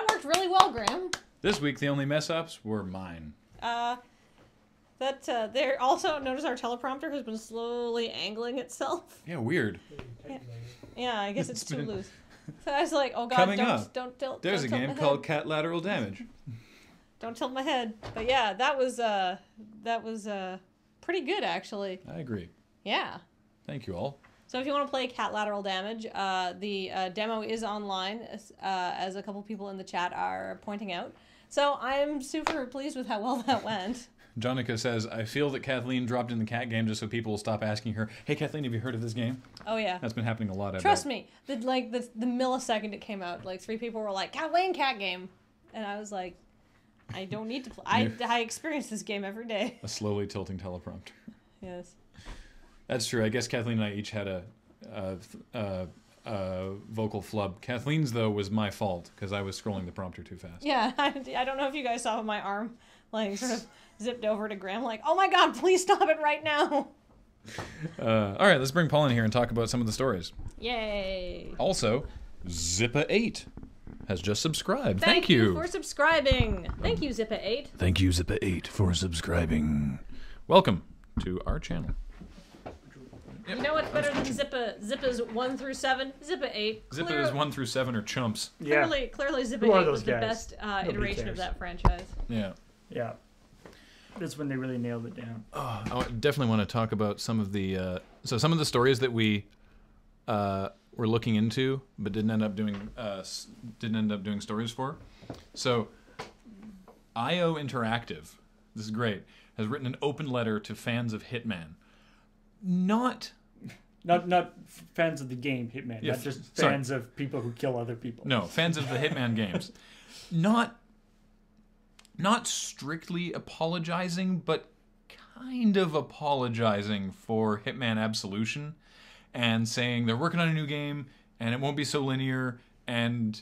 That worked really well, Graham. This week, the only mess-ups were mine. There also, notice our teleprompter has been slowly angling itself. Yeah, weird. Yeah, I guess it's too been- loose. So I was like, oh god, Coming up, don't tilt. There's don't a tilt game my called head. Cat Lateral Damage. Don't tilt my head. But yeah, that was pretty good actually. I agree. Yeah. Thank you all. So if you want to play Cat Lateral Damage, the demo is online, as a couple people in the chat are pointing out. So I'm super pleased with how well that went. Jonica says, I feel that Kathleen dropped in the cat game just so people will stop asking her, hey, Kathleen, have you heard of this game? Oh, yeah. That's been happening a lot. Trust me, the millisecond it came out, like 3 people were like, Kathleen, cat game. And I was like, I don't need to play. I experience this game every day. A slowly tilting teleprompter. Yes. That's true. I guess Kathleen and I each had a vocal flub. Kathleen's, though, was my fault because I was scrolling the prompter too fast. Yeah, I don't know if you guys saw my arm, like, sort of zipped over to Graham, like, oh my god, please stop it right now. All right, let's bring Paul in here and talk about some of the stories. Yay. Also, Zippa8 has just subscribed. Thank you for subscribing. Thank you, Zippa8. Thank you, Zippa8, for subscribing. Welcome to our channel. You know what's better than Zippa's 1 through 7? Zippa8. Zippa is 1 through 7 are chumps. Yeah. Clearly Who are Zippa8 those was the guys? best iteration of cares. that franchise. Yeah. Yeah. That's when they really nailed it down. I definitely want to talk about some of the some of the stories that we were looking into, but didn't end up doing stories for. So, IO Interactive, this is great, has written an open letter to fans of Hitman. Not fans of the game Hitman, Yeah, not just sorry. fans of people who kill other people. No, fans of the Hitman games. Not strictly apologizing, but kind of apologizing for Hitman Absolution and saying they're working on a new game and it won't be so linear and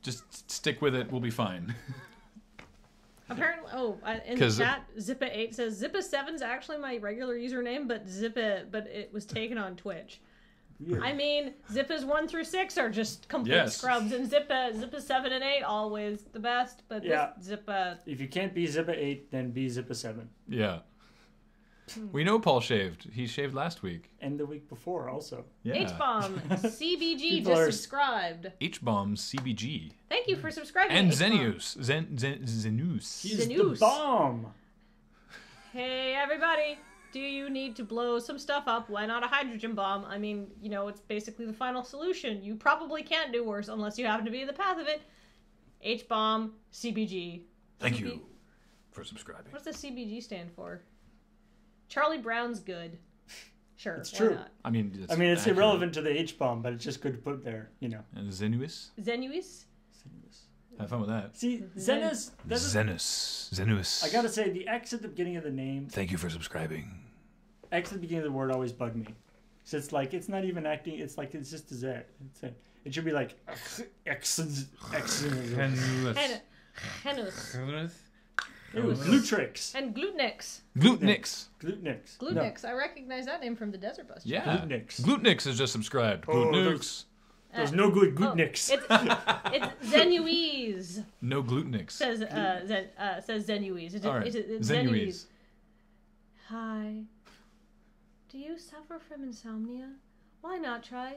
just stick with it, we'll be fine. Apparently, in the chat, Zippa8 says Zippa7's actually my regular username, but it was taken on Twitch. Yeah. I mean, Zippa's 1 through 6 are just complete scrubs, and Zippa 7 and 8 always the best. But Yeah. this Zippa, If you can't be Zippa8, then be Zippa7. Yeah. We know Paul shaved. He shaved last week. And the week before also. Yeah. H-Bomb CBG People just are- subscribed. H-Bomb CBG. Thank you for subscribing. And H-Bomb. Zenius. Zenus. He's the news. bomb! Hey everybody, do you need to blow some stuff up? Why not a hydrogen bomb? I mean, you know, it's basically the final solution. You probably can't do worse unless you happen to be in the path of it. H-Bomb CBG. Thank you for subscribing. What's the CBG stand for? Charlie Brown's good. Sure, It's why true. not? I mean, it's accurate. irrelevant to the H-bomb, but it's just good to put there, you know. And Zenuous? Zenuous? Have fun with that. See, Zenus, Zenus. I gotta say, the X at the beginning of the name, Thank you for subscribing. X at the beginning of the word always bugged me. So it's like, it's not even acting, it's like, it's just a Z. It should be like, X. Henus. Glutrix. And Glutnix. Glutnix. Glutnix. I recognize that name from the Desert Bus. Yeah. Glutnix. Glutnix has just subscribed. Oh, Glutnix. There's no good Glutnix. It's Zenuise. No Glutnix. Says Zenuise. All right. It's Zenuise. Hi. Do you suffer from insomnia? Why not try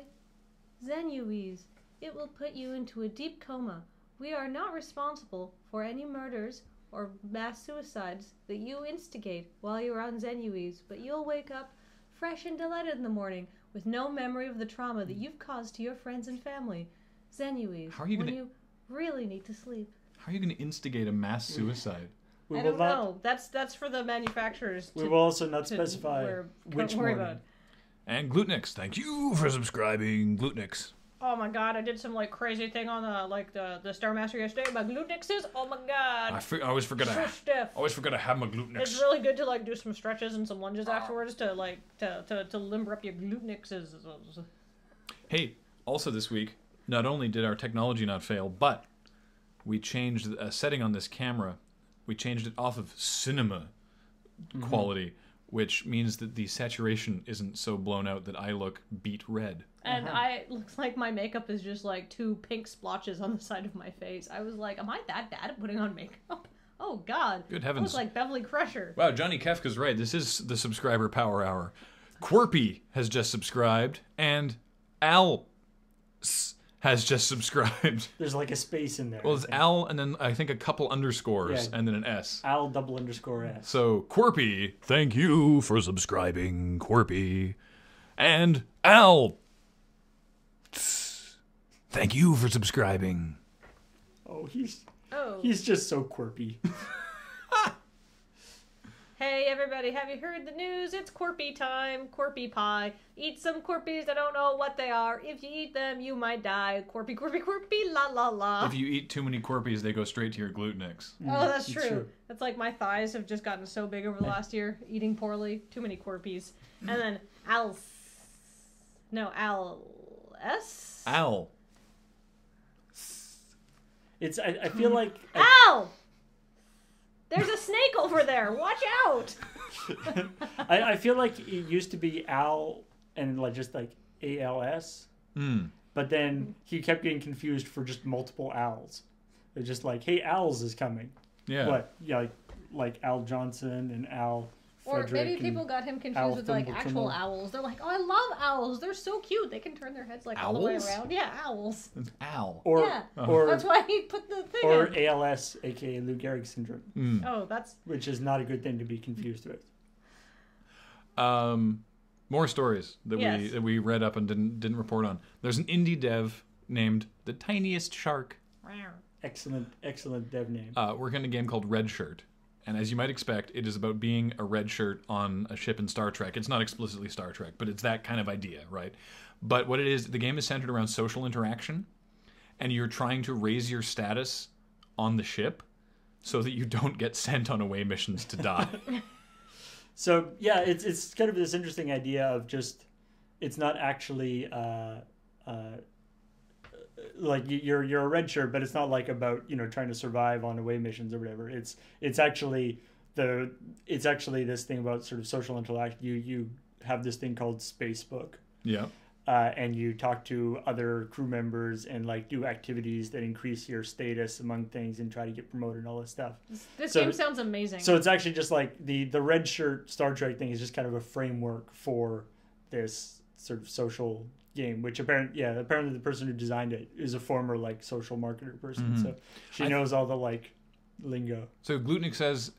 Zenuise? It will put you into a deep coma. We are not responsible for any murders or mass suicides that you instigate while you're on Zenuise, but you'll wake up fresh and delighted in the morning with no memory of the trauma that you've caused to your friends and family. Zenuise. How are you when gonna- you really need to sleep. How are you going to instigate a mass suicide? I don't know. That's for the manufacturers. We will also not specify which worry morning. about. And Glutnix, thank you for subscribing, Glutnix. Oh my god, I did some like crazy thing on the Stairmaster yesterday. My glutnixes, oh my god. I always forget So stiff. to have my Glutnix. It's really good to like do some stretches and some lunges afterwards to like to limber up your glutnixes. Hey, also this week, not only did our technology not fail, but we changed a setting on this camera. We changed it off of cinema quality, which means that the saturation isn't so blown out that I look beet red. And it looks like my makeup is just like 2 pink splotches on the side of my face. I was like, am I that bad at putting on makeup? Oh, God. Good I heavens. look like Beverly Crusher. Wow, Johnny Kefka's right. This is the subscriber power hour. Quirpy has just subscribed, and Al has just subscribed. There's like a space in there. Well, it's Al, and then I think a couple underscores, and then an S. Al _S. So, Quirpy, thank you for subscribing, Quirpy. And Al, thank you for subscribing. Oh, he's just so quirky. Hey, everybody, have you heard the news? It's Quirpy time. Quirpy pie. Eat some Quirpies. I don't know what they are. If you eat them, you might die. Quirpy, Quirpy, Quirpy, la la la. If you eat too many Quirpies, they go straight to your glutenix. Oh, that's true. That's like my thighs have just gotten so big over the last year, eating poorly. Too many Quirpies. And then Al. It's I feel like Al! There's a snake over there. Watch out! I feel like it used to be Al and like just like ALS. But then he kept getting confused for just multiple Als. They're just like, hey, Al's is coming. Yeah. What? Yeah, like Al Johnson and Al Or Frederick maybe people got him confused Al with like actual Thimble. owls. They're like, oh, I love owls. They're so cute. They can turn their heads like all the way Owls? around. Yeah, owls. It's Al. Or Yeah. or That's why he put the thing or in. ALS, aka Lou Gehrig syndrome, Oh, that's... which is not a good thing to be confused with. More stories that we read up and didn't report on. There's an indie dev named The Tiniest Shark. Excellent dev name. Working on a game called Red Shirt. And as you might expect, it is about being a red shirt on a ship in Star Trek. It's not explicitly Star Trek, but it's that kind of idea, right? But what it is, the game is centered around social interaction, and you're trying to raise your status on the ship so that you don't get sent on away missions to die. So yeah, it's kind of this interesting idea of just it's not actually like you're a red shirt, but it's not like about trying to survive on away missions or whatever. It's actually this thing about sort of social interaction. You have this thing called Spacebook. Yeah. And you talk to other crew members and like do activities that increase your status among things and try to get promoted and all this stuff. This game sounds amazing. So it's actually just like the red shirt Star Trek thing is just kind of a framework for this sort of social game, which apparently the person who designed it is a former like social marketer person. So she knows all the like lingo. So Glutnik says,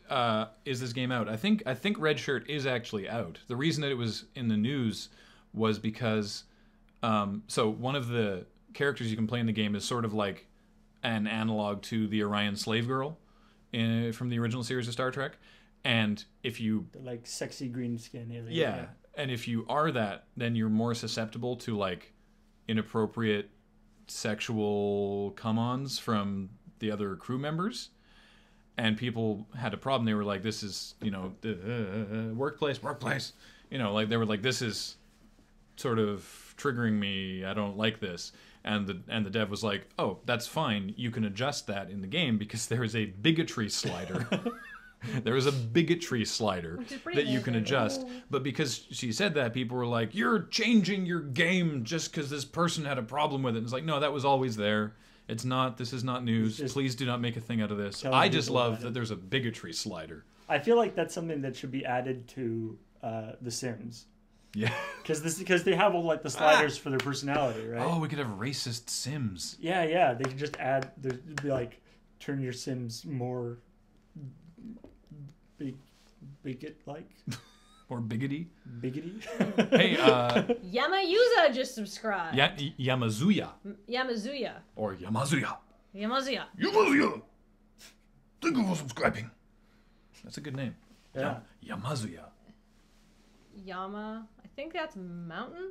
is this game out? I think Red Shirt is actually out. The reason that it was in the news was because so one of the characters you can play in the game is sort of like an analog to the Orion slave girl from the original series of Star Trek. And if you... The, like, sexy green skin alien. Yeah. And if you are that, then you're more susceptible to, like, inappropriate sexual come-ons from the other crew members. And people had a problem. They were like, this is, workplace. Like, they were like, this is sort of triggering me. I don't like this. And the dev was like, oh, that's fine. You can adjust that in the game because there is a bigotry slider. There is a bigotry slider that you can adjust. But because she said that, people were like, you're changing your game just because this person had a problem with it. And it's like, no, that was always there. It's not. This is not news. Please do not make a thing out of this. I just love that there's a bigotry slider. I feel like that's something that should be added to The Sims. Yeah. Because they have all like the sliders for their personality, right? Oh, we could have racist Sims. Yeah. They could just add, be like, turn your Sims more... bigot-like? Or biggity? Biggity? Hey, Yamayuza just subscribed. Yamazuya. Yamazuya. Or Yamazuya. Yamazuya. Yamazuya! Thank you for subscribing. That's a good name. Yeah. Yamazuya. Yama. I think that's mountain.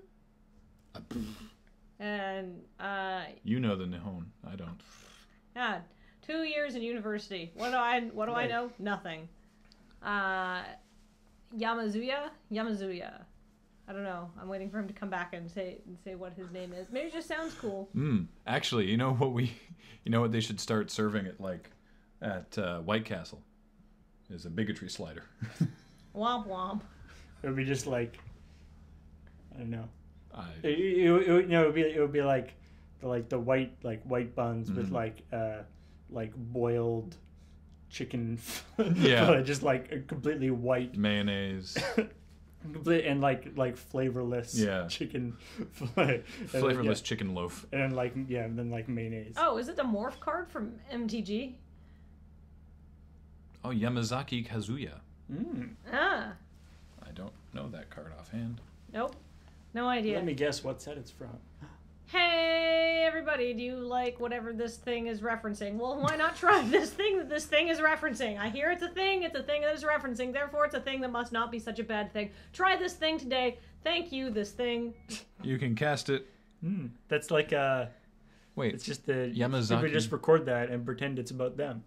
And, You know the Nihon. I don't. Yeah. 2 years in university. What do I know? Nothing. Yamazuya? I don't know. I'm waiting for him to come back and say what his name is. Maybe it just sounds cool. Actually, you know what they should start serving at White Castle is a bigotry slider. Womp womp. It would be just like, I don't know, It would be like the white buns with like boiled chicken, just like a completely white mayonnaise, and like flavorless chicken, flavorless chicken loaf, and then mayonnaise. Oh, is it the morph card from MTG? Oh, Yamazaki Kazuya. Ah. I don't know that card offhand. Nope. No idea. Let me guess what set it's from. Hey, everybody, do you like whatever this thing is referencing? Well, why not try this thing that this thing is referencing? I hear it's a thing that is referencing, therefore it's a thing that must not be such a bad thing. Try this thing today. Thank you, this thing. You can cast it. That's like Wait, it's just the Yamazaki. We just record that and pretend it's about them.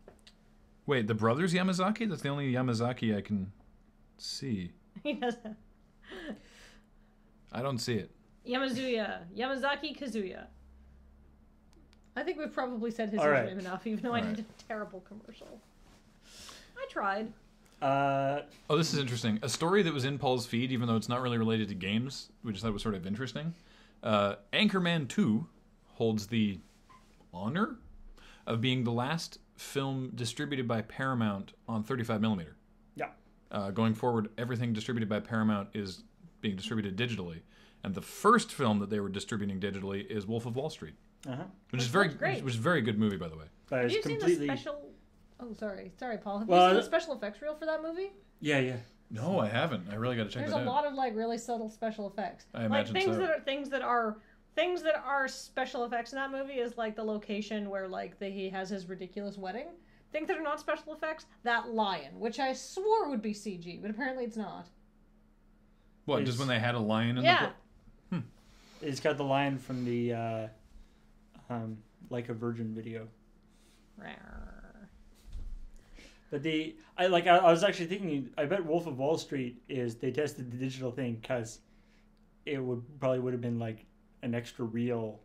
Wait, the brothers Yamazaki? That's the only Yamazaki I can see. He doesn't. I don't see it. Yamazaki Kazuya. I think we've probably said his name enough, even though I did a terrible commercial. I tried. Oh, this is interesting. A story that was in Paul's feed, even though it's not really related to games, which I thought was sort of interesting. Anchorman 2 holds the honor of being the last film distributed by Paramount on 35mm. Yeah. Going forward, everything distributed by Paramount is being distributed digitally. And the first film that they were distributing digitally is Wolf of Wall Street. Which is a very good movie, by the way. Have you seen the special... Oh, sorry, Paul. Have you seen the special effects reel for that movie? Yeah. No, I haven't. I really got to check that out. There's a lot of really subtle special effects. I imagine things that are special effects in that movie is like the location where he has his ridiculous wedding. Things that are not special effects, that lion, which I swore would be CG, but apparently it's not. What? Just when they had a lion in the... It's got the lion from the Like a Virgin video. But I was actually thinking, I bet Wolf of Wall Street they tested the digital thing because it would have been like an extra reel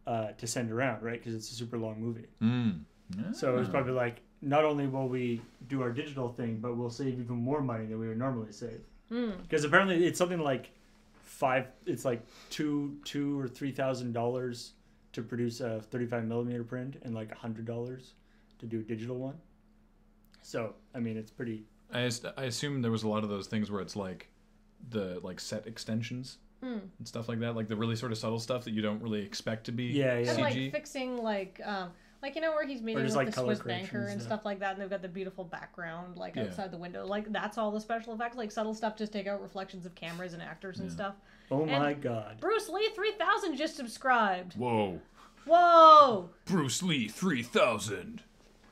to send around, right? Because it's a super long movie. Yeah. So it was probably like, not only will we do our digital thing, but we'll save even more money than we would normally save. Because apparently it's something like $2,000 or $3,000 to produce a 35mm print and like $100 to do a digital one. So I mean, it's pretty. I assume there was a lot of those things where it's like the set extensions and stuff like that, like the really sort of subtle stuff that you don't really expect to be CG. And like fixing where he's meeting with the Swiss banker and stuff like that, and they've got the beautiful background outside the window. That's all the special effects, subtle stuff, just take out reflections of cameras and actors and stuff. Oh my God. Bruce Lee 3000 just subscribed. Whoa. Bruce Lee 3000.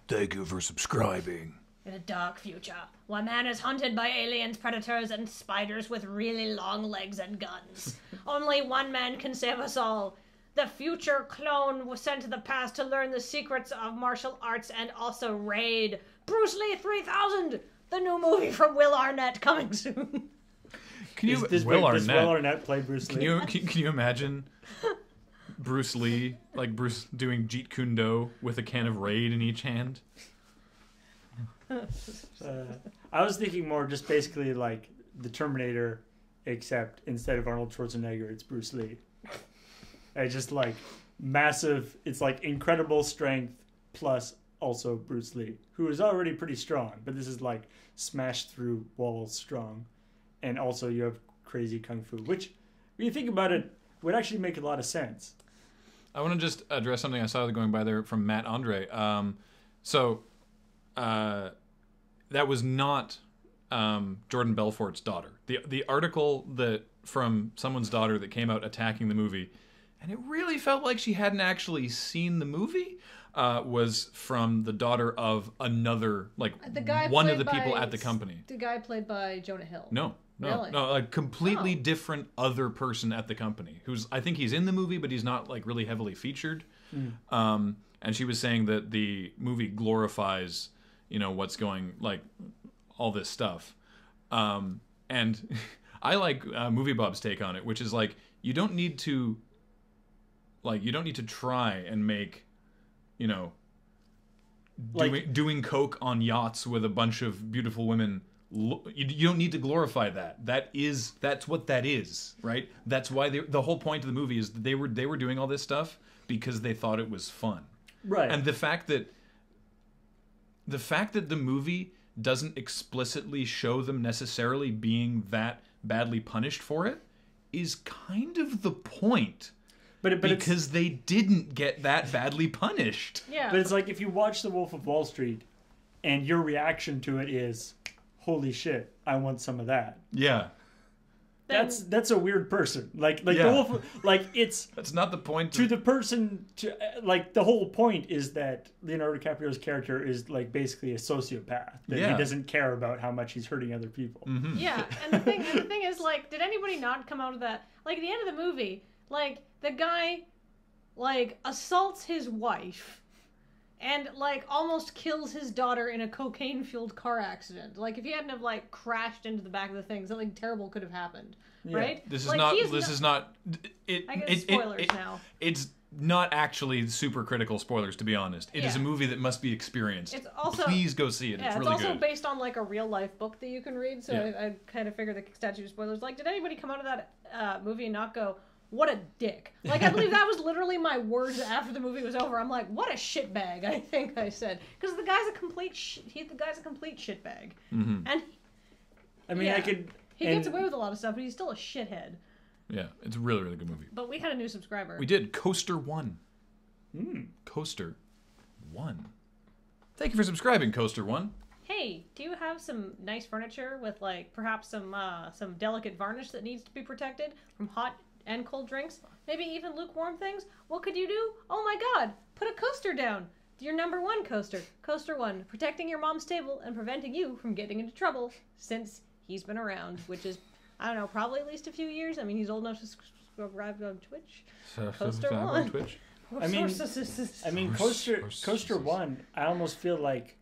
Thank you for subscribing. In a dark future, one man is hunted by aliens, predators, and spiders with really long legs and guns. Only one man can save us all. The future clone was sent to the past to learn the secrets of martial arts and also raid. Bruce Lee 3000! The new movie from Will Arnett coming soon. Does Will Arnett play Bruce Lee? Can you imagine Bruce Lee, Bruce doing Jeet Kune Do with a can of Raid in each hand? I was thinking more just basically like the Terminator, except instead of Arnold Schwarzenegger, it's Bruce Lee. It's just massive. It's incredible strength plus also Bruce Lee, who is already pretty strong, but this is smashed through walls strong, and also you have crazy kung fu, which when you think about it would actually make a lot of sense. I want to just address something I saw going by there from Matt Andre. That was not Jordan Belfort's daughter. The article from someone's daughter that came out attacking the movie, and it really felt like she hadn't actually seen the movie, was from the daughter of another, one of the people at the company. The guy played by Jonah Hill. No, really? No, a completely different other person at the company I think he's in the movie, but he's not really heavily featured. And she was saying that the movie glorifies, what's going, all this stuff. And I like Movie Bob's take on it, which is you don't need to try and make, doing coke on yachts with a bunch of beautiful women You don't need to glorify that. That's what that is, right? That's why the whole point of the movie is that they were doing all this stuff because they thought it was fun. Right. And the fact that the movie doesn't explicitly show them necessarily being that badly punished for it is kind of the point. But because they didn't get that badly punished. Yeah. But it's like if you watch The Wolf of Wall Street and your reaction to it is, holy shit, I want some of that. Yeah. That's a weird person. Like Yeah. the Wolf, like it's That's not the point. to the person to like the whole point is that Leonardo DiCaprio's character is like basically a sociopath that Yeah. he doesn't care about how much he's hurting other people. Mm-hmm. Yeah, and the thing is, like, did anybody not come out of that? Like, at the end of the movie, like, the guy, like, assaults his wife and, like, almost kills his daughter in a cocaine-fueled car accident. Like, if he hadn't have, like, crashed into the back of the thing, something terrible could have happened, Yeah. right? This is like, not. he's This is not. It, I guess it- spoilers it- now. It's not actually super critical spoilers, to be honest. It is a Yeah. movie that must be experienced. It's also- Please go see it. Yeah, It's it's really also good. based on, like, a real-life book that you can read, so Yeah. I kind of figure the statute of spoilers. Like, did anybody come out of that movie and not go, what a dick? Like, I believe that was literally my words after the movie was over. I'm like, what a shitbag, I think I said. Because the guy's a complete shitbag. Mm-hmm. And I mean, Yeah. I could. he and- gets away with a lot of stuff, but he's still a shithead. Yeah, it's a really, really good movie. But we had a new subscriber. We did. Coaster 1. Mm. Coaster 1. Thank you for subscribing, Coaster 1. Hey, do you have some nice furniture with, like, perhaps some delicate varnish that needs to be protected from hot and cold drinks? Maybe even lukewarm things? What could you do? Oh my god, put a coaster down. Your number one coaster. Coaster 1, protecting your mom's table and preventing you from getting into trouble since he's been around, which is, I don't know, probably at least a few years. I mean, he's old enough to subscribe on Twitch. Coaster Subscribe 1. on Twitch. I mean, Horse- Coaster 1, I almost feel like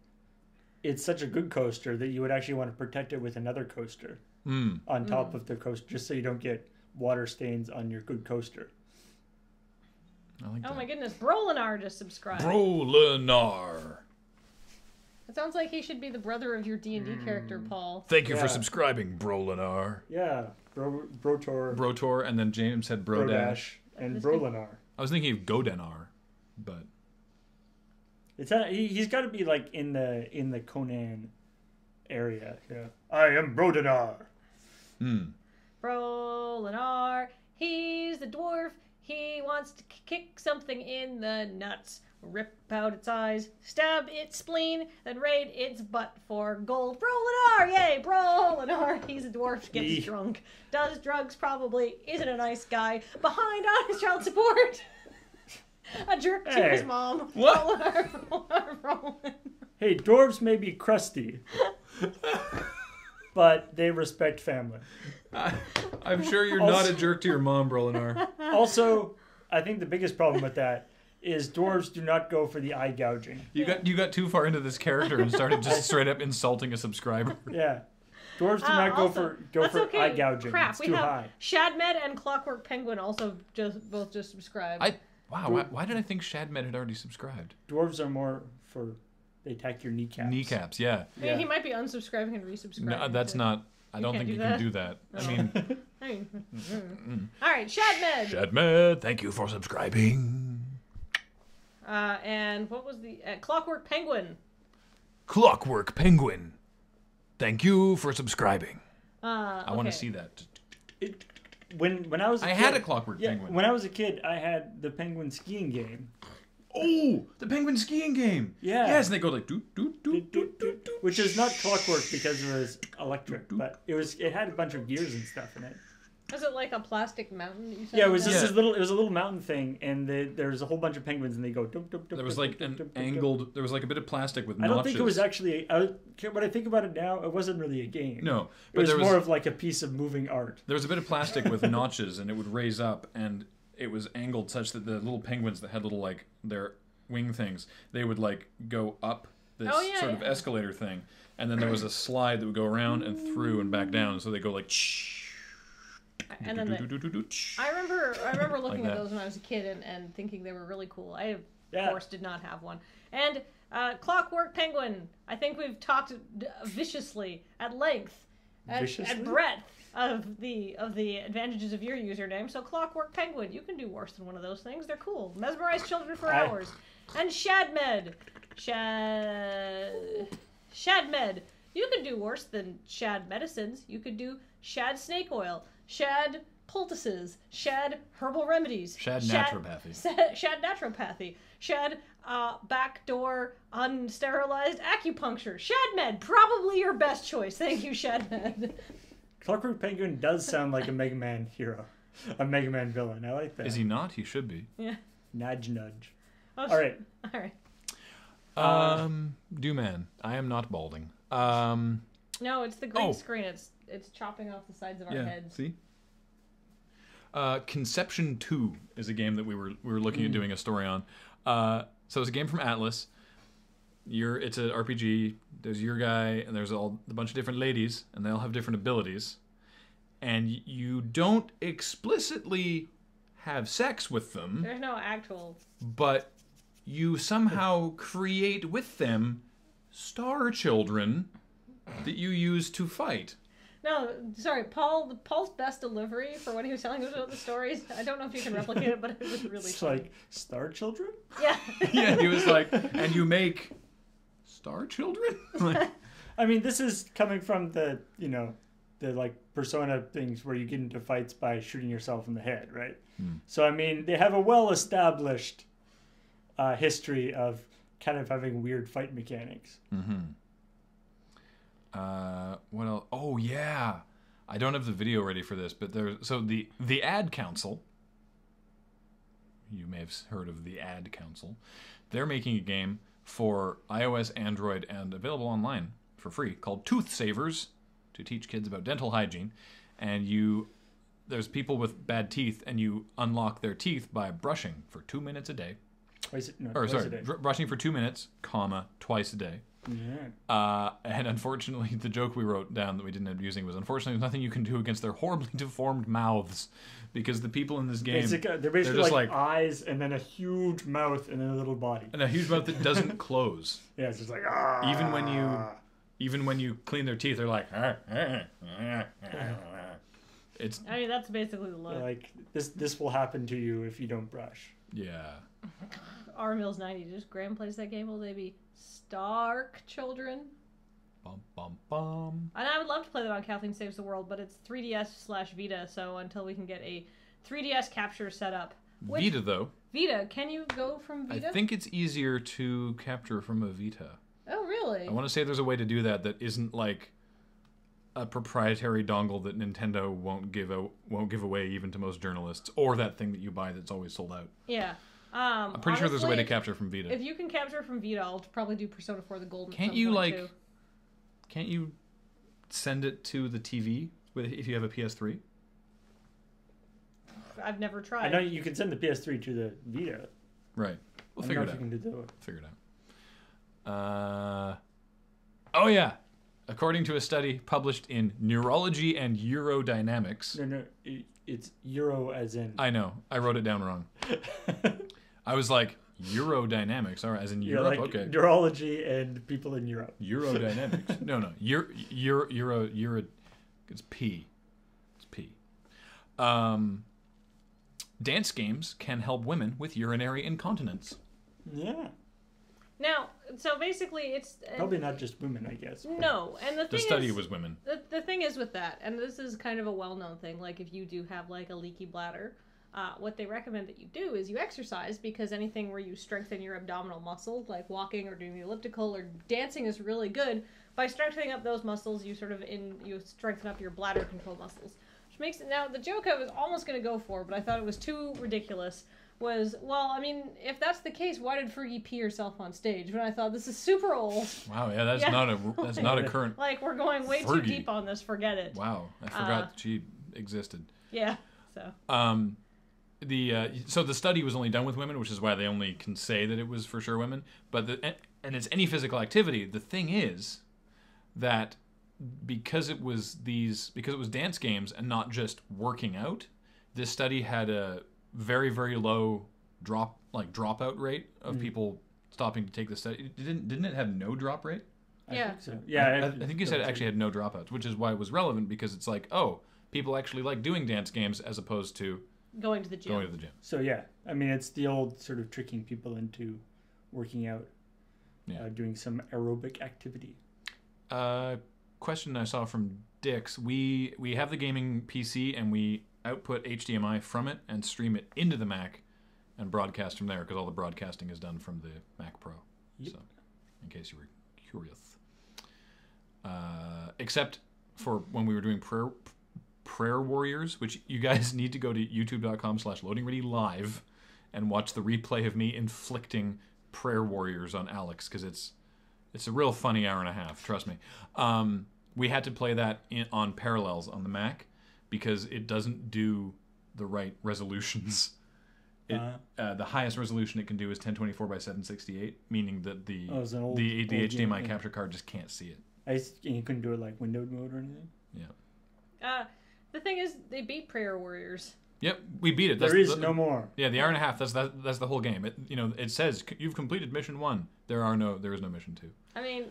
it's such a good coaster that you would actually want to protect it with another coaster on top of the coaster, just so you don't get water stains on your good coaster. I like Oh that. my goodness, Brolinar just subscribed. Brolinar. It sounds like he should be the brother of your D&D character, Paul. Thank you Yeah. for subscribing, Brolinar. Yeah, Brotor, Brotor, and then James said Brodash. Brodash, and Brolinar. I was thinking of Godenar, but It's he's got to be like in the Conan area. Yeah, I am Brodinar. Brolinar, he's the dwarf. He wants to kick something in the nuts, rip out its eyes, stab its spleen, then raid its butt for gold. Brolinar, yay, Brolinar. He's a dwarf, gets Eeh. drunk, does drugs probably, isn't a nice guy, behind on his child support. A jerk to his Hey. mom. What? Brolinar. Hey, dwarves may be crusty, but they respect family. I'm sure you're not a jerk to your mom, Brolinar. Also, I think the biggest problem with that is dwarves do not go for the eye gouging. You got too far into this character and started just straight up insulting a subscriber. Yeah, dwarves do not go Also, for that's okay. eye gouging. Crap, It's we too have high. Shadmed and Clockwork Penguin also both subscribed. Why did I think Shadmed had already subscribed? Dwarves are more for they attack your kneecaps. Kneecaps, yeah. I mean, he might be unsubscribing and resubscribing. No, that's not. I don't can't think do you that? can do that. I mean, All right, Shadmed. Shadmed, thank you for subscribing. And what was the Clockwork Penguin? Clockwork Penguin, thank you for subscribing. I want okay. to see that. When I was a I kid, had a Clockwork yeah, Penguin. when I was a kid, I had the penguin skiing game. Oh, the penguin skiing game. Yeah. Yes, and they go like doot doot doot doot doot doot. Which is not clockwork because it was electric, but it had a bunch of gears and stuff in it. Was it like a plastic mountain that you said? Yeah, it was that? just this little. It was a little mountain thing, and there's a whole bunch of penguins, and they go. Dup, dup, dup, There was dup, like dup, an dup, dup, dup. angled. There was like a bit of plastic with I notches. don't think it was actually. When I think about it now, it wasn't really a game. No, it but was there was more of like a piece of moving art. there was a bit of plastic with notches, and it would raise up, and it was angled such that the little penguins that had little like their wing things, they would like go up this sort of escalator thing, and then there was a slide that would go around and through and back down, so they go like. And then I remember looking at those when I was a kid and thinking they were really cool. I, of course, did not have one. And Clockwork Penguin. I think we've talked viciously at length, at breadth of the advantages of your username. So Clockwork Penguin, you can do worse than one of those things. They're cool. Mesmerize children for hours. And Shadmed. Shadmed. You could do worse than shad medicines. You could do shad snake oil, shad poultices, shad herbal remedies, shad naturopathy, shad naturopathy, shad backdoor unsterilized acupuncture. Shadmed, probably your best choice. Thank you, Shadmed. Clockwork Penguin does sound like a Mega Man hero, a Mega Man villain. I like that. Is he not? He should be. Yeah. Nudge, nudge. Oh, all right. Dooman. I am not balding. No, it's the green screen. It's chopping off the sides of our heads. See? Conception 2 is a game that we were looking at doing a story on. So it's a game from Atlas. It's an RPG. There's your guy, and there's a bunch of different ladies, and they all have different abilities. And you don't explicitly have sex with them. There's no actual... But you somehow create with them star children that you use to fight. No, sorry, Paul's best delivery for when he was telling us about the stories, I don't know if you can replicate it, but it was really it's funny. Like, star children? Yeah. Yeah, he was like, and you make star children? I mean, this is coming from the like Persona things where you get into fights by shooting yourself in the head, right? So, I mean, they have a well-established history of kind of having weird fight mechanics. What else? Oh, yeah. I don't have the video ready for this, but the Ad Council, you may have heard of the Ad Council, they're making a game for iOS, Android, and available online for free called Tooth Savers to teach kids about dental hygiene. And there's people with bad teeth, and you unlock their teeth by brushing for 2 minutes a day. Brushing for 2 minutes, twice a day. Yeah. And unfortunately, the joke we wrote down that we didn't end up using was, unfortunately, there's nothing you can do against their horribly deformed mouths, because the people in this game, they're basically just like eyes and then a huge mouth and then a little body. And a huge mouth that doesn't close. Yeah, it's just like, Even when you clean their teeth, they're like, I mean, that's basically the look. Like, this will happen to you if you don't brush. Yeah. R Mills 90, just Graham plays that game, will they be Stark children? Bum, bum, bum. And I would love to play that on Kathleen Saves the World, but it's 3DS/Vita, so until we can get a 3DS capture set up. Vita, though. Vita, can you go from Vita? I think it's easier to capture from a Vita. Oh, really? I want to say there's a way to do that isn't like a proprietary dongle that Nintendo won't give away even to most journalists, or that thing that you buy that's always sold out. Yeah. I'm pretty sure there's a way to capture from Vita. If you can capture from Vita, I'll probably do Persona 4 the Golden. Can't you send it to the TV if you have a PS3? I've never tried. I know you can send the PS3 to the Vita. Right. We'll figure it out. Figure it out. Oh yeah. According to a study published in Neurology and Urodynamics. No, it's Euro as in. I know. I wrote it down wrong. I was like, Urodynamics, all right, as in Europe. Like okay. Neurology and people in Europe. Urodynamics. No. Euro. It's P. It's P. Dance games can help women with urinary incontinence. Yeah. Now, so basically, it's probably not just women, I guess. No, and the study was women. The thing is with that, and this is kind of a well-known thing. Like if you do have like a leaky bladder, what they recommend that you do is you exercise, because anything where you strengthen your abdominal muscles, like walking or doing the elliptical or dancing, is really good. By strengthening up those muscles, you strengthen up your bladder control muscles, which makes it. Now the joke I was almost going to go for, but I thought it was too ridiculous. Was, well, I mean, if that's the case, why did Fergie pee herself on stage? But I thought, this is super old. Wow, yeah, that's not a current. Like, we're going way too deep on this. Forget it. Wow, I forgot she existed. Yeah. So. So the study was only done with women, which is why they only can say that it was for sure women. But and it's any physical activity. The thing is that because it was dance games and not just working out, this study had a very, very low dropout rate of people stopping to take the study. Didn't it have no drop rate? Yeah. I think so. Yeah, I think you said it actually had no dropouts, which is why it was relevant, because it's like, oh, people actually like doing dance games as opposed to Going to the gym. So yeah, I mean, it's the old sort of tricking people into working out, doing some aerobic activity. Question I saw from Dix: we have the gaming PC and we output HDMI from it and stream it into the Mac and broadcast from there, because all the broadcasting is done from the Mac Pro. Yep. So, in case you were curious, except for when we were doing prayer warriors, which you guys need to go to youtube.com/loadingreadylive and watch the replay of me inflicting prayer warriors on Alex, because it's a real funny hour and a half, trust me. We had to play that on Parallels on the Mac because it doesn't do the right resolutions. The highest resolution it can do is 1024 by 768, meaning that the HDMI capture card just can't see it. And you couldn't do it like windowed mode or anything? Yeah. The thing is, they beat Prayer Warriors. Yep, we beat it. There is no more. Yeah, the hour and a half. That's the whole game. It says you've completed mission 1. There is no mission 2. I mean,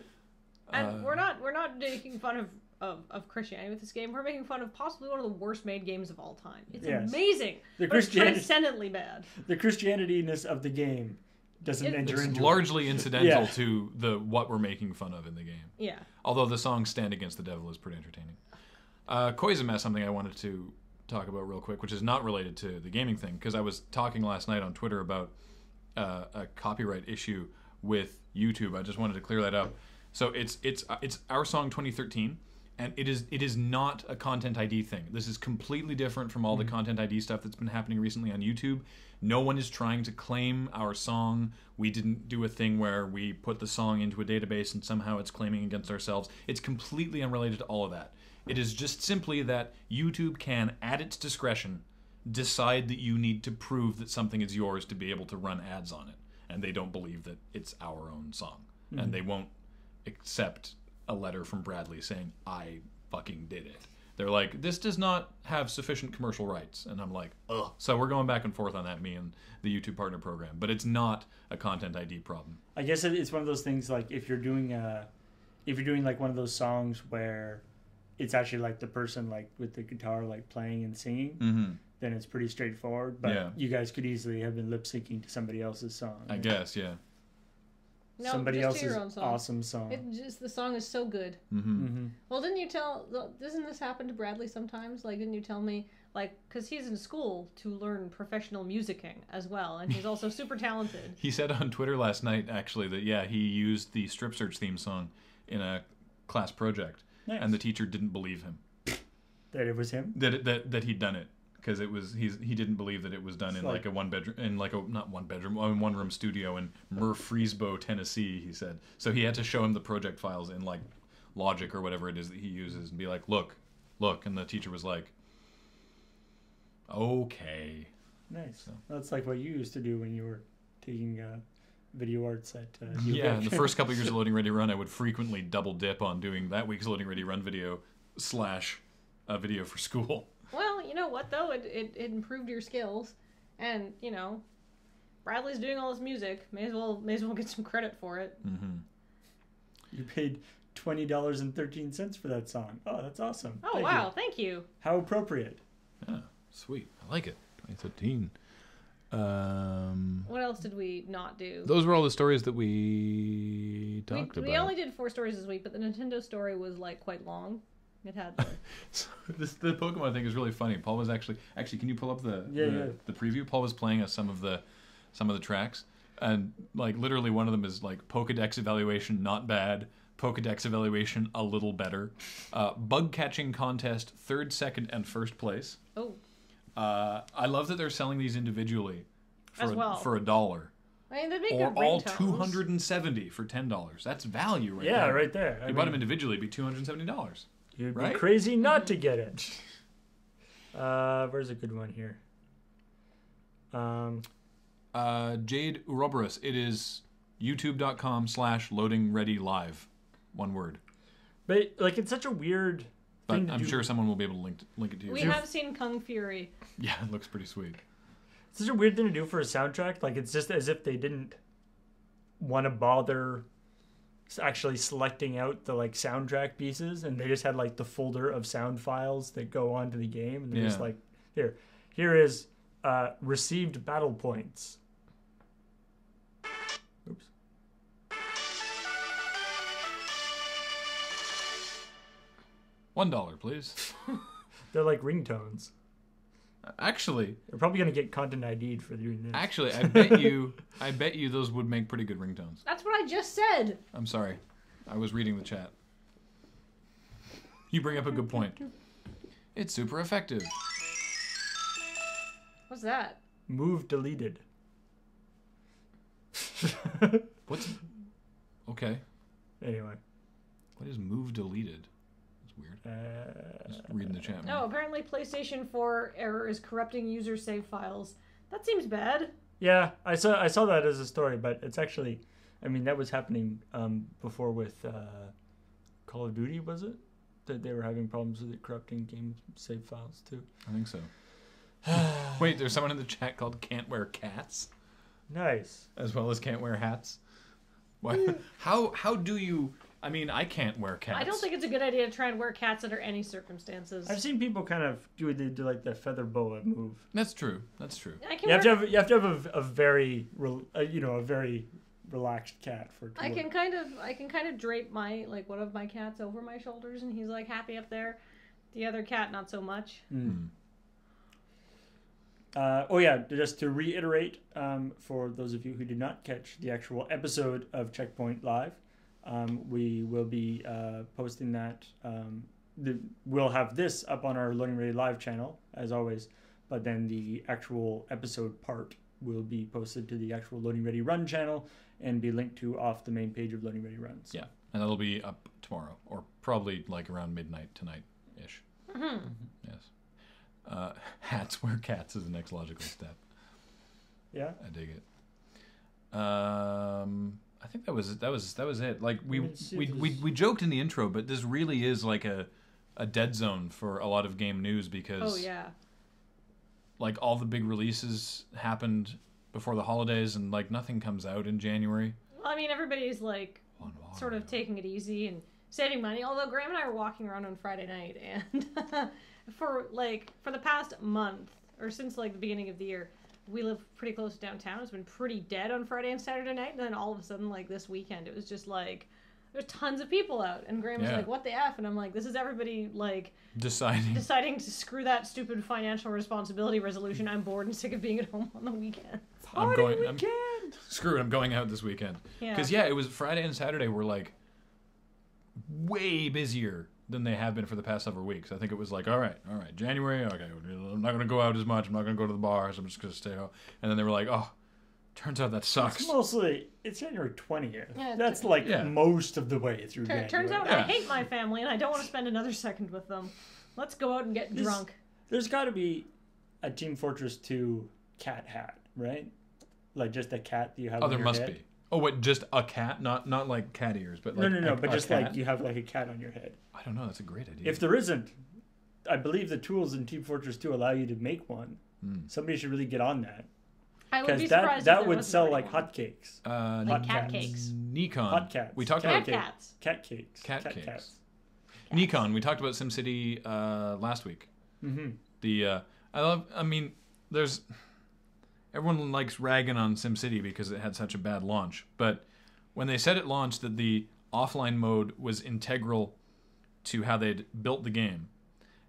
and we're not making fun of Christianity with this game. We're making fun of possibly one of the worst made games of all time. It's amazing, but it's transcendently bad. The Christianity-ness of the game doesn't enter into largely incidental to what we're making fun of in the game. Yeah. Although the song "Stand Against the Devil" is pretty entertaining. Koizum has something I wanted to talk about real quick, which is not related to the gaming thing, because I was talking last night on Twitter about a copyright issue with YouTube. I just wanted to clear that up. So it's our song 2013, and it is not a content ID thing. This is completely different from all the content ID stuff that's been happening recently on YouTube. No one is trying to claim our song. We didn't do a thing where we put the song into a database and somehow it's claiming against ourselves. It's completely unrelated to all of that. It is just simply that YouTube can, at its discretion, decide that you need to prove that something is yours to be able to run ads on it. And they don't believe that it's our own song. And they won't accept a letter from Bradley saying, I fucking did it. They're like, this does not have sufficient commercial rights. And I'm like, ugh. So we're going back and forth on that, me and the YouTube Partner Program. But it's not a content ID problem. I guess it's one of those things, like if you're doing like one of those songs where it's actually like the person like with the guitar like playing and singing, then it's pretty straightforward. But you guys could easily have been lip syncing to somebody else's song. I guess, yeah. No, somebody just to else's your own song. awesome song. The song is so good. Well, doesn't this happen to Bradley sometimes? Like, didn't you tell me, like, because he's in school to learn professional musicking as well, and he's also super talented. He said on Twitter last night, actually, that, he used the Strip Search theme song in a class project. Nice. And the teacher didn't believe him. That it was him? That he'd done it. Because he didn't believe that it was done in like a one room studio in Murfreesboro, Tennessee. He said so. He had to show him the project files in like Logic or whatever it is that he uses, and be like, look, and the teacher was like, okay. Nice. So. That's like what you used to do when you were taking video arts at in the first couple of years of Loading Ready Run, I would frequently double dip on doing that week's Loading Ready Run video / a video for school. Well, you know what, though? It improved your skills. And, Bradley's doing all this music. May as well get some credit for it. Mm-hmm. You paid $20.13 for that song. Oh, that's awesome. Oh, wow. Thank you. How appropriate. Yeah, sweet. I like it. 2013. What else did we not do? Those were all the stories that we talked about. We only did 4 stories this week, but the Nintendo story was, like, quite long. It had so the Pokemon thing is really funny. Paul was actually can you pull up the preview? Paul was playing us some of the tracks, and like literally one of them is like Pokedex evaluation not bad, Pokedex evaluation a little better, bug catching contest 3rd, 2nd, and 1st place. Oh. I love that they're selling these individually for $1. I mean, they'd make or good all ringtones. 270 for $10. That's value right there. Yeah, right there. If you bought them individually, it'd be $270. You'd be crazy not to get it. Where's a good one here? Jade Uroboros. It is youtube.com/loadingreadylive. One word. But like, it's such a weird But thing to I'm do. sure someone will be able to link it to you. We have seen Kung Fury. Yeah, it looks pretty sweet. It's such a weird thing to do for a soundtrack. Like, it's just as if they didn't want to bother actually selecting out the like soundtrack pieces, and they just had like the folder of sound files that go onto the game, and they're just like, here is received battle points. Oops. $1, please. They're like ringtones. Actually, They're probably gonna get content ID'd for doing this. Actually, I bet you those would make pretty good ringtones. That's what I just said. I'm sorry. I was reading the chat. You bring up a good point. It's super effective. What's that? Move deleted. What's... Okay. Anyway. What is move deleted? That's weird. Just reading the chat. No, apparently PlayStation 4 error is corrupting user save files. That seems bad. Yeah, I saw that as a story, but it's actually, I mean, that was happening before with Call of Duty, was it? That they were having problems with it corrupting game save files too. I think so. Wait, there's someone in the chat called Can't Wear Cats, Nice. as well as Can't Wear Hats. What? How do you... I mean, I can't wear cats. I don't think it's a good idea to try and wear cats under any circumstances. I've seen people kind of do like the feather boa move. That's true. That's true. I can You have to have a very a very relaxed cat for it to I work. can kind of drape my one of my cats over my shoulders, and he's like happy up there. The other cat, not so much. Just to reiterate, for those of you who did not catch the actual episode of Checkpoint Live, we will be posting that. We'll have this up on our Loading Ready Live channel, as always, but then the actual episode part will be posted to the actual Loading Ready Run channel and be linked to off the main page of Loading Ready Runs. Yeah, and that'll be up tomorrow, or probably like around midnight tonight-ish. Mm-hmm. Yes. Hats wear cats is the next logical step. Yeah. I dig it. I think that was it. Like we joked in the intro, but this really is like a dead zone for a lot of game news because like all the big releases happened before the holidays and like nothing comes out in January. Well, I mean, everybody's like sort of taking it easy and saving money. Although Graham and I were walking around on Friday night, and for the past month or since like the beginning of the year, we live pretty close to downtown. It's been pretty dead on Friday and Saturday night, and then all of a sudden, like this weekend, it was just like there's tons of people out, and Graham was like, "What the f?" And I'm like, "This is everybody like deciding to screw that stupid financial responsibility resolution. I'm bored and sick of being at home on the weekend. Screw it, I'm going out this weekend." Because it was Friday and Saturday were like way busier than they have been for the past several weeks. I think it was like, all right, January, okay, I'm not going to go out as much. I'm not going to go to the bars. I'm just going to stay home. And then they were like, oh, turns out that sucks. It's January 20th. Yeah, that's most of the way through January. Turns out I hate my family, and I don't want to spend another second with them. Let's go out and get drunk. There's got to be a Team Fortress 2 cat hat, right? Like just a cat that you have on your head. Oh, there must be. Oh, what, just a cat? Not like cat ears, but like No, but just cat? Like you have like a cat on your head. I don't know, that's a great idea. If there isn't, I believe the tools in Team Fortress 2 allow you to make one. Somebody should really get on that. I would be surprised that would sell like hotcakes. Like cat cakes. Nikon. Hot cats. We talked about cats. Cat cakes. Cat cakes. Nikon. We talked about SimCity last week. Mm-hmm. There's everyone likes ragging on SimCity because it had such a bad launch, but when they said it launched that the offline mode was integral to how they'd built the game,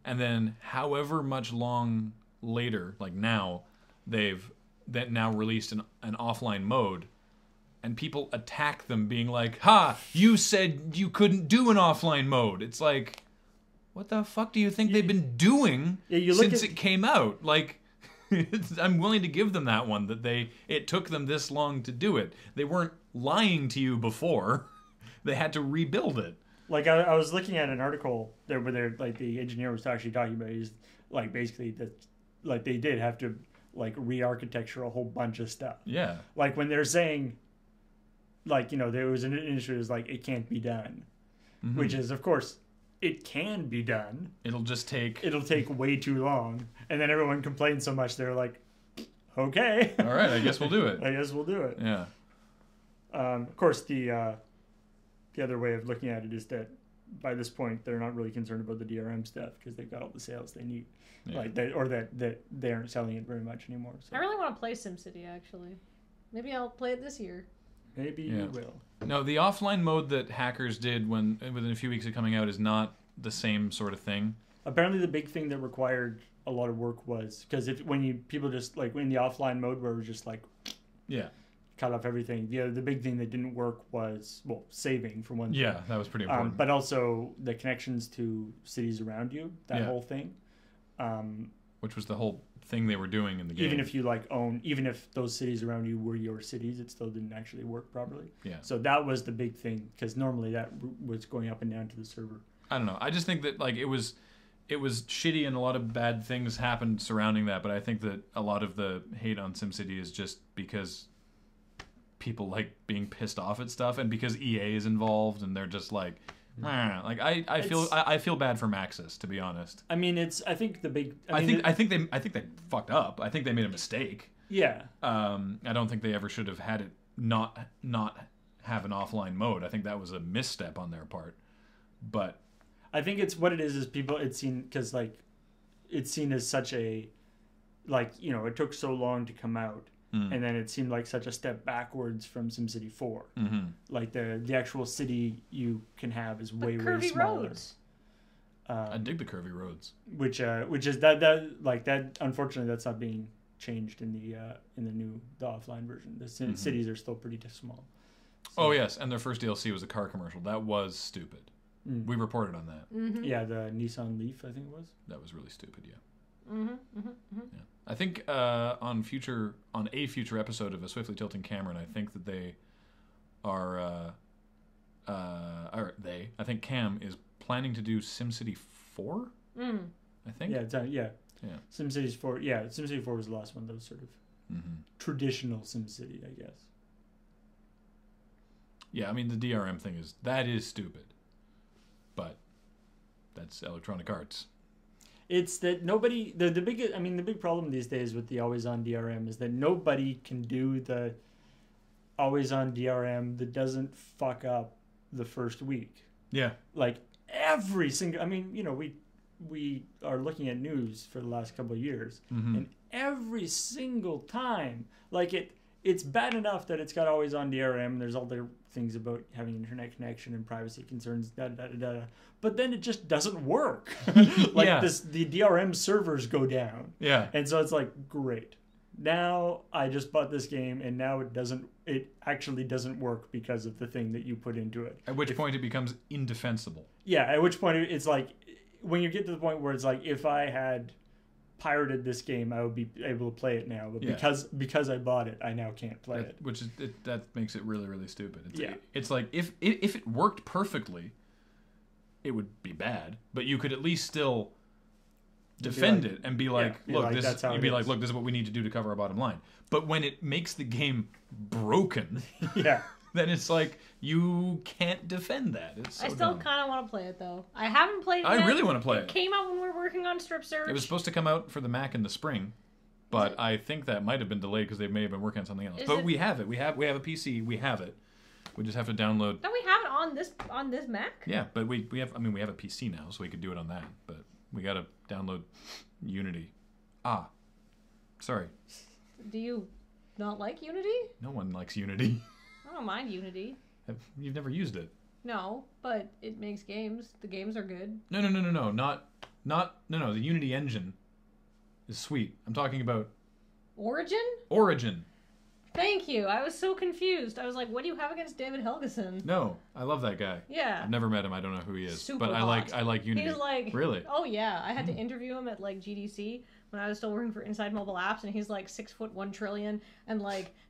and then however much long later, like now, they've now released an offline mode, and people attack them being like, "Ha! You said you couldn't do an offline mode." It's like, what the fuck do you think they've been doing since it came out? Like, I'm willing to give them that one, that it took them this long to do it. They weren't lying to you before. They had to rebuild it. Like I was looking at an article there where like the engineer was actually talking about is like basically that like they did have to like re-architecture a whole bunch of stuff. Yeah. Like when they're saying like, there was an issue is like it can't be done. which is, of course, it can be done. It'll take way too long, and then everyone complains so much they're like, okay, all right, I guess we'll do it. I guess we'll do it. Yeah. Of course, the other way of looking at it is that by this point they're not really concerned about the DRM stuff because they've got all the sales they need, like that they aren't selling it very much anymore. So. I really want to play SimCity actually. Maybe I'll play it this year. Maybe you will. No, the offline mode that hackers did within a few weeks of coming out is not the same sort of thing. Apparently, the big thing that required a lot of work was because people just like in the offline mode where it was just like cut off everything. The big thing that didn't work was saving for one thing. Yeah, that was pretty important. But also the connections to cities around you. That whole thing. Which was the whole thing they were doing in the game. Even if those cities around you were your cities, it still didn't actually work properly. Yeah. So that was the big thing because normally that was going up and down to the server. I don't know. I just think that like it was shitty and a lot of bad things happened surrounding that. But I think that a lot of the hate on SimCity is just because people like being pissed off at stuff and because EA is involved and they're just like. Like I feel bad for Maxis, to be honest. I mean, I think they fucked up. I think they made a mistake. Yeah. I don't think they ever should have had it not have an offline mode. I think that was a misstep on their part. But I think it's what it is people it's seen as such a it took so long to come out. And then it seemed like such a step backwards from SimCity 4. Mm-hmm. Like the actual city you can have is way smaller. Roads. I dig the curvy roads. Which is that unfortunately that's not being changed in the offline version. The cities are still pretty small. So. Oh yes, and their first DLC was a car commercial. That was stupid. We reported on that. Mm-hmm. Yeah, the Nissan Leaf, I think it was. That was really stupid. Yeah. Yeah. I think on a future episode of A Swiftly Tilting Cameron, I think that they are I think Cam is planning to do SimCity 4. I think. Yeah. SimCity 4. Yeah, SimCity 4 was the last one that was sort of traditional SimCity, I guess. Yeah, I mean the DRM thing is stupid, but that's Electronic Arts. It's that nobody the big problem these days with the always on DRM is that nobody can do the always on DRM that doesn't fuck up the first week. Yeah. Like every single we are looking at news for the last couple of years and every single time it's bad enough that it's got always on DRM. There's all the things about having internet connection and privacy concerns, but then it just doesn't work. The DRM servers go down. Yeah. And so it's like, great. Now I just bought this game and now it actually doesn't work because of the thing that you put into it. At which point it becomes indefensible. Yeah, at which point it's like, when you get to the point where it's like, if I had pirated this game, I would be able to play it now, but because I bought it, I now can't play it. Which is that makes it really, really stupid. It's like if it worked perfectly, it would be bad, but you could at least still defend it and be like, look, this is what we need to do to cover our bottom line. But when it makes the game broken, then it's like you can't defend that. It's so I still dumb. kind of want to play it though. I haven't played it. I really want to play it. It came out when we were working on Strip Search. It was supposed to come out for the Mac in the spring, but I think that might have been delayed because they may have been working on something else. We have it. We have a PC. We have it. We just have to download. Don't we have it on this Mac? Yeah, but we have. I mean, we have a PC now, so we could do it on that. But we got to download Unity. Sorry. Do you not like Unity? No one likes Unity. I don't mind Unity. You've never used it. No, but it makes games. The games are good. No. The Unity engine is sweet. I'm talking about Origin. Thank you. I was so confused. I was like, what do you have against David Helgeson? No, I love that guy. Yeah. I've never met him. I don't know who he is. Super but hot. I like Unity. He's like, really? Oh yeah. I had to interview him at GDC when I was still working for Inside Mobile Apps, and he's 6'1" trillion and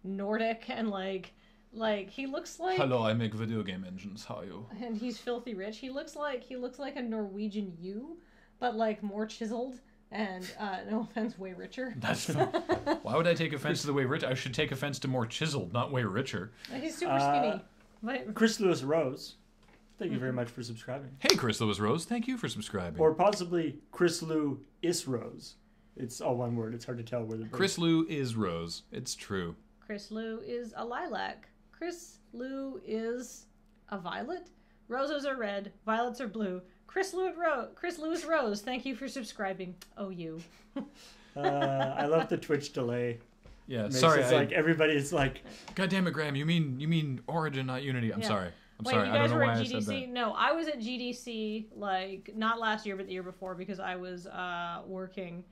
Nordic and he looks like. Hello, I make video game engines. How are you? And he's filthy rich. He looks like a Norwegian you, but more chiseled. And no offense, way richer. That's fine. Why would I take offense to the way rich? I should take offense to more chiseled, not way richer. He's super skinny. But Chris Lewis Rose. Thank you very much for subscribing. Hey, Chris Lewis Rose, thank you for subscribing. Or possibly Chris Lou is Rose. It's all one word. It's hard to tell where the Chris Lou is Rose. It's true. Chris Lou is a lilac. Chris Lou is a violet. Roses are red. Violets are blue. Chris Lewis Rose, thank you for subscribing. Oh, you. I love the Twitch delay. Yeah, Makes sorry. It's like everybody's like, God damn it, Graham. You mean Origin, not Unity. I'm sorry. Wait, sorry. you I guys don't know were why at I said that. GDC? No, I was at GDC, like, not last year, but the year before, because I was working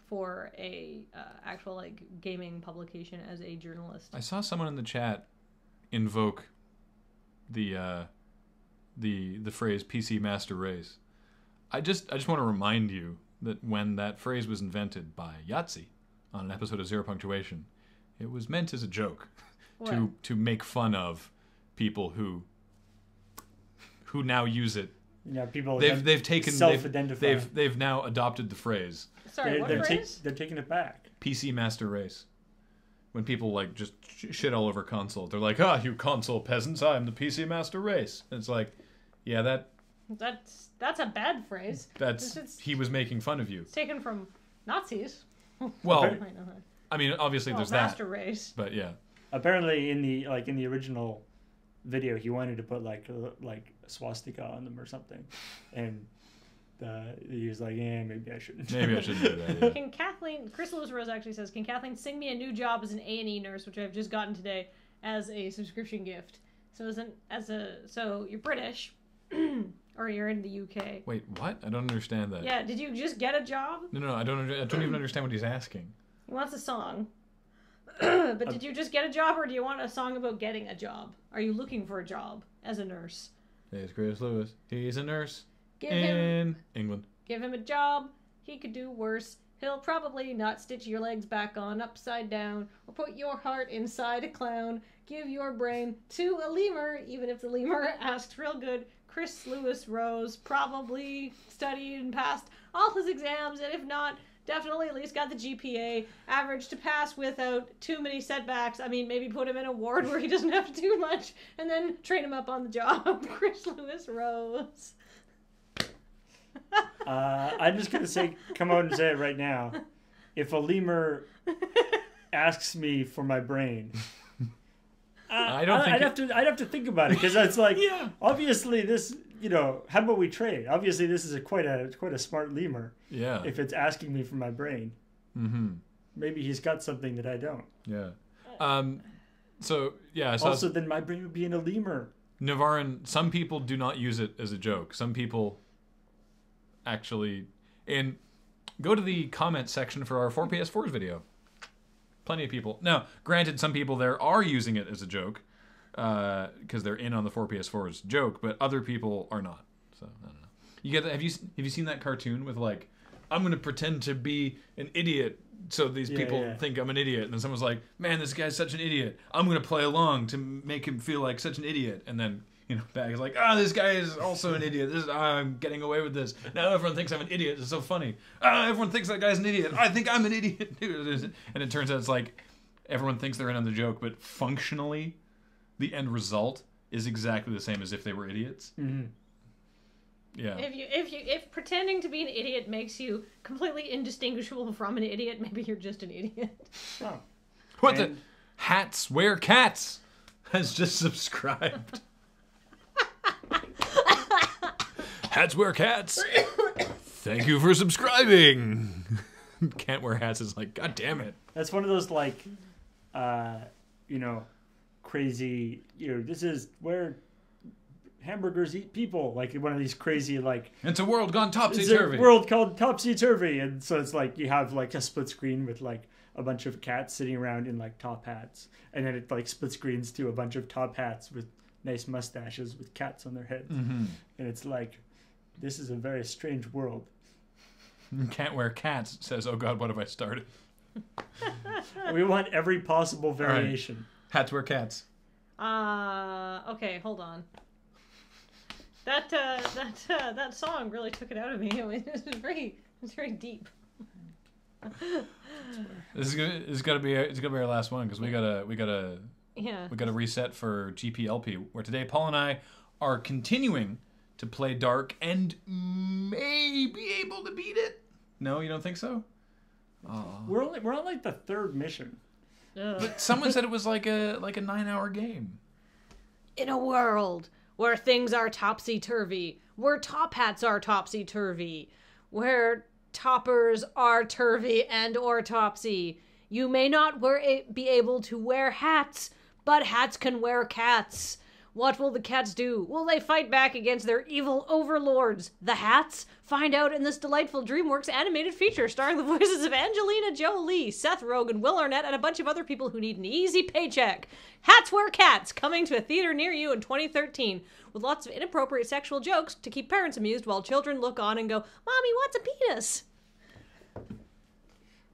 for a actual, like, gaming publication as a journalist. I saw someone in the chat invoke the phrase PC Master Race. I just want to remind you that when that phrase was invented by Yahtzee on an episode of Zero Punctuation, it was meant as a joke to make fun of people who now use it. yeah, people They've taken self-identify. they've now adopted the phrase Sorry, what phrase? They're taking it back. PC Master Race. When people like just shit all over console, they're like, "Ah, you console peasants! I'm the PC Master Race." And it's like, yeah, That's a bad phrase. He was making fun of you. It's taken from Nazis. Well, I know that. I mean, obviously there's Master that, Race. but yeah. Apparently, in the original video, he wanted to put like a swastika on them or something, and he was like, "Yeah, maybe I shouldn't." Maybe I shouldn't do that. Yeah. Can Kathleen? Chris Lewis Rose actually says, "Can Kathleen sing me a new job as an A&E nurse, which I've just gotten today as a subscription gift?" So so you're British, or you're in the UK. Wait, what? I don't understand that. Yeah, did you just get a job? No, I don't even understand what he's asking. He wants a song. But did you just get a job, or do you want a song about getting a job? Are you looking for a job as a nurse? Hey, it's Chris Lewis. He's a nurse Give in England. Give him a job. He could do worse. He'll probably not stitch your legs back on upside down or put your heart inside a clown. Give your brain to a lemur, even if the lemur asks real good. Chris Lewis Rose probably studied and passed all his exams, and if not, definitely at least got the GPA average to pass without too many setbacks. I mean, maybe put him in a ward where he doesn't have to do much, and then train him up on the job. Chris Lewis Rose. I'm just gonna come out and say it right now. If a lemur asks me for my brain, I'd have to think about it, because that's like, Yeah. Obviously this, how about we trade? Obviously this is quite a smart lemur. Yeah. If it's asking me for my brain, maybe he's got something that I don't. Yeah. So yeah. Also, then my brain would be in a lemur. Navarin, some people do not use it as a joke. Some people actually, and go to the comment section for our 4PS4s video. Plenty of people. Now, granted, some people there are using it as a joke because they're in on the 4PS4's joke, but other people are not. So I don't know. You get that? Have you seen that cartoon with like, I'm going to pretend to be an idiot so these people think I'm an idiot, and then someone's like, man, this guy's such an idiot. I'm going to play along to make him feel like such an idiot, and then back is like, this guy is also an idiot. I'm getting away with this. Now everyone thinks I'm an idiot. It's so funny. Everyone thinks that guy's an idiot. I think I'm an idiot too. And it turns out it's like everyone thinks they're in on the joke, but functionally, the end result is exactly the same as if they were idiots. Mm-hmm. Yeah. If pretending to be an idiot makes you completely indistinguishable from an idiot, maybe you're just an idiot. Oh. What the hats wear cats has just subscribed. Hats wear cats. Thank you for subscribing. Can't wear hats is like, God damn it. That's one of those like, crazy. This is where hamburgers eat people. Like one of these crazy like. It's a world gone topsy It's a turvy. world called topsy turvy, and so it's like you have like a split screen with like a bunch of cats sitting around in like top hats, and then it like split screens to a bunch of top hats with nice mustaches with cats on their heads, and it's like, this is a very strange world. Can't wear cats says, oh God, what have I started? We want every possible variation. Right. Hats wear cats. Okay, hold on. That song really took it out of me. I mean, it's very deep. This is gonna be our last one because we gotta Yeah. reset for GPLP. Where today Paul and I are continuing to play dark and may be able to beat it. No, you don't think so? We're on like the third mission. But someone said it was like a 9-hour game. In a world where things are topsy-turvy, where top hats are topsy-turvy, where toppers are turvy and or topsy, you may not be able to wear hats, but hats can wear cats. What will the cats do? Will they fight back against their evil overlords, the hats? Find out in this delightful DreamWorks animated feature starring the voices of Angelina Jolie, Seth Rogen, Will Arnett, and a bunch of other people who need an easy paycheck. Hats Wear Cats, coming to a theater near you in 2013, with lots of inappropriate sexual jokes to keep parents amused while children look on and go, Mommy, what's a penis?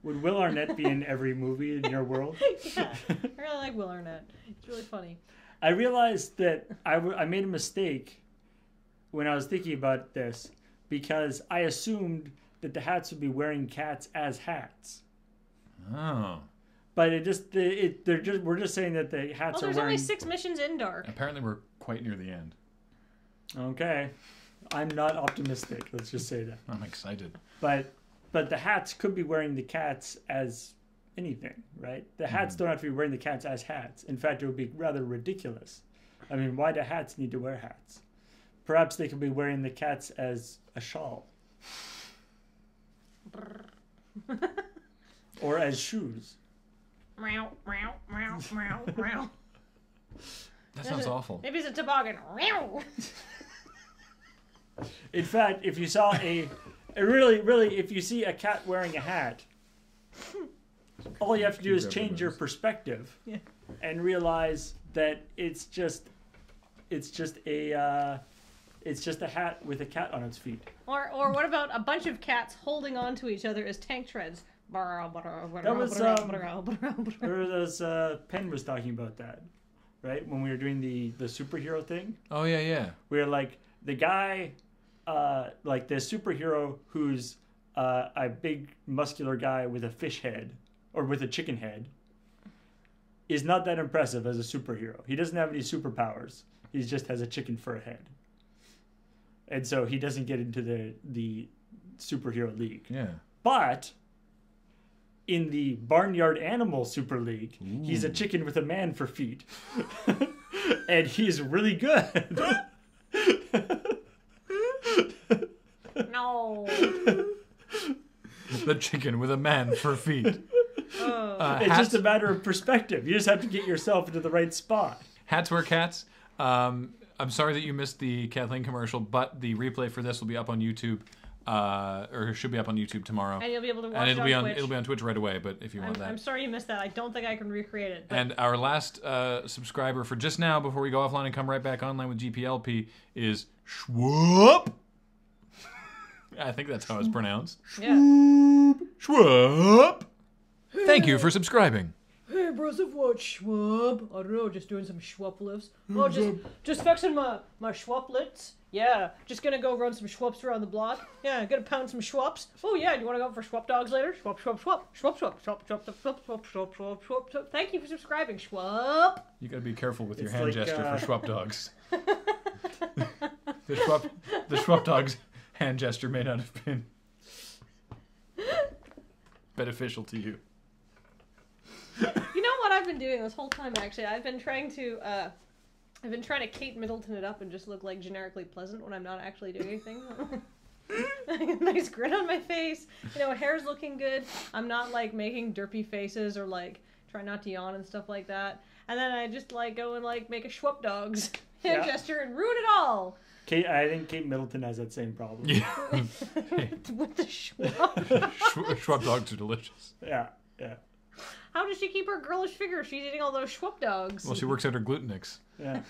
Would Will Arnett be in every movie in your world? Yeah, I really like Will Arnett. It's really funny. I realized that I made a mistake when I was thinking about this because I assumed that the hats would be wearing cats as hats. Oh. But we're just saying that the hats are There's wearing... only 6 missions in dark. Apparently we're quite near the end. Okay. I'm not optimistic, let's just say that. I'm excited. But the hats could be wearing the cats as anything, right? The hats don't have to be wearing the cats as hats. In fact, it would be rather ridiculous. I mean, why do hats need to wear hats? Perhaps they could be wearing the cats as a shawl. Or as shoes. Meow, meow, meow, meow, meow. That sounds awful. Maybe it's a toboggan. Meow. In fact, if you saw if you see a cat wearing a hat, all you have to do is change your perspective and realize that it's just a hat with a cat on its feet. Or what about a bunch of cats holding on to each other as tank treads? That was Penn was talking about that, right? When we were doing the superhero thing. Oh yeah. We were like the guy, like the superhero who's a big muscular guy with a fish head or with a chicken head is not that impressive as a superhero. He doesn't have any superpowers. He just has a chicken fur head. And so he doesn't get into the superhero league. Yeah. But in the Barnyard Animal Super League, he's a chicken with a man for feet. And he's really good. No. The chicken with a man for feet. It's just a matter of perspective. You just have to get yourself into the right spot. Hats Wear Cats. I'm sorry that you missed the Kathleen commercial, but the replay for this will be up on YouTube, or should be up on YouTube tomorrow. And you'll be able to watch and it on Twitch. It'll be on Twitch right away. But if you want that, I'm sorry you missed that. I don't think I can recreate it. But... And our last subscriber for just now, before we go offline and come right back online with GPLP, is Schwab. I think that's how it's pronounced. Yeah. Schwab. Thank you for subscribing. Hey, bros, I've watched Schwab. I don't know, just doing some Schwab lifts. Oh, just fixing my Schwab lifts. Yeah, just gonna go run some Schwabs around the block. Yeah, gonna pound some Schwabs. Oh yeah, do you wanna go for Schwab dogs later? Schwab, Schwab, Schwab, Schwab, Schwab, Schwab, Schwab, Schwab, Schwab, Schwab, Schwab, Schwab, Schwab. Thank you for subscribing, Schwab. You gotta be careful with your It's hand like, gesture for Schwab dogs. The Schwab dogs hand gesture may not have been beneficial to you. You know what I've been doing this whole time, actually? I've been trying to Kate Middleton it up and just look like generically pleasant when I'm not actually doing anything. Nice grin on my face. You know, hair's looking good. I'm not like making derpy faces or like trying not to yawn and stuff like that. And then I just like go and like make a Schwab dogs hand gesture and ruin it all. I think Kate Middleton has that same problem. Yeah. With the Schwab. Schwab dogs are delicious. Yeah. How does she keep her girlish figure if she's eating all those Schwab dogs? Well, she works out her Glutenix. Yeah.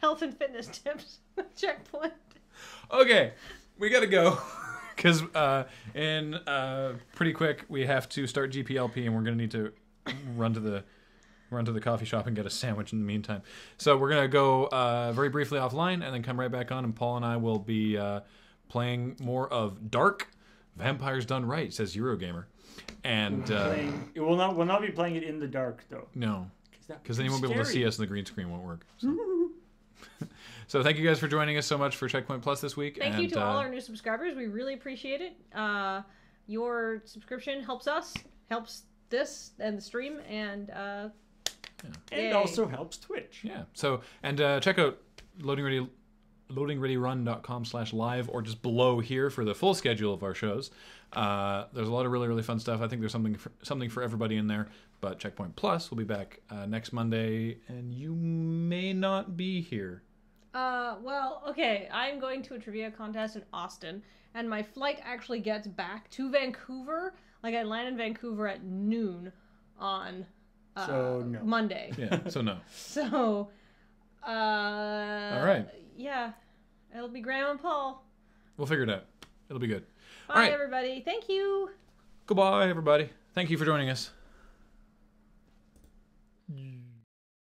Health and fitness tips. CheckPoint. Okay, we gotta go because in pretty quick we have to start GPLP and we're gonna need to run to the coffee shop and get a sandwich in the meantime. So we're gonna go very briefly offline and then come right back on, and Paul and I will be playing more of Dark Vampires Done Right, says Eurogamer. And we'll not be playing it in the dark though. No, because then you won't be able to see us and the green screen won't work. So. So thank you guys for joining us so much for Checkpoint Plus this week. Thank you to all our new subscribers. We really appreciate it. Your subscription helps us, helps this and the stream, and also helps Twitch. Yeah. So and check out loadingreadyrun.com/live or just below here for the full schedule of our shows. There's a lot of really, really fun stuff. I think there's something for everybody in there. But Checkpoint Plus will be back next Monday, and you may not be here. Well, okay. I'm going to a trivia contest in Austin, and my flight actually gets back to Vancouver. Like, I land in Vancouver at noon on Monday. Yeah, so no. So, all right. Yeah, it'll be Graham and Paul. We'll figure it out. It'll be good. Bye, all right. everybody. Thank you. Goodbye, everybody. Thank you for joining us.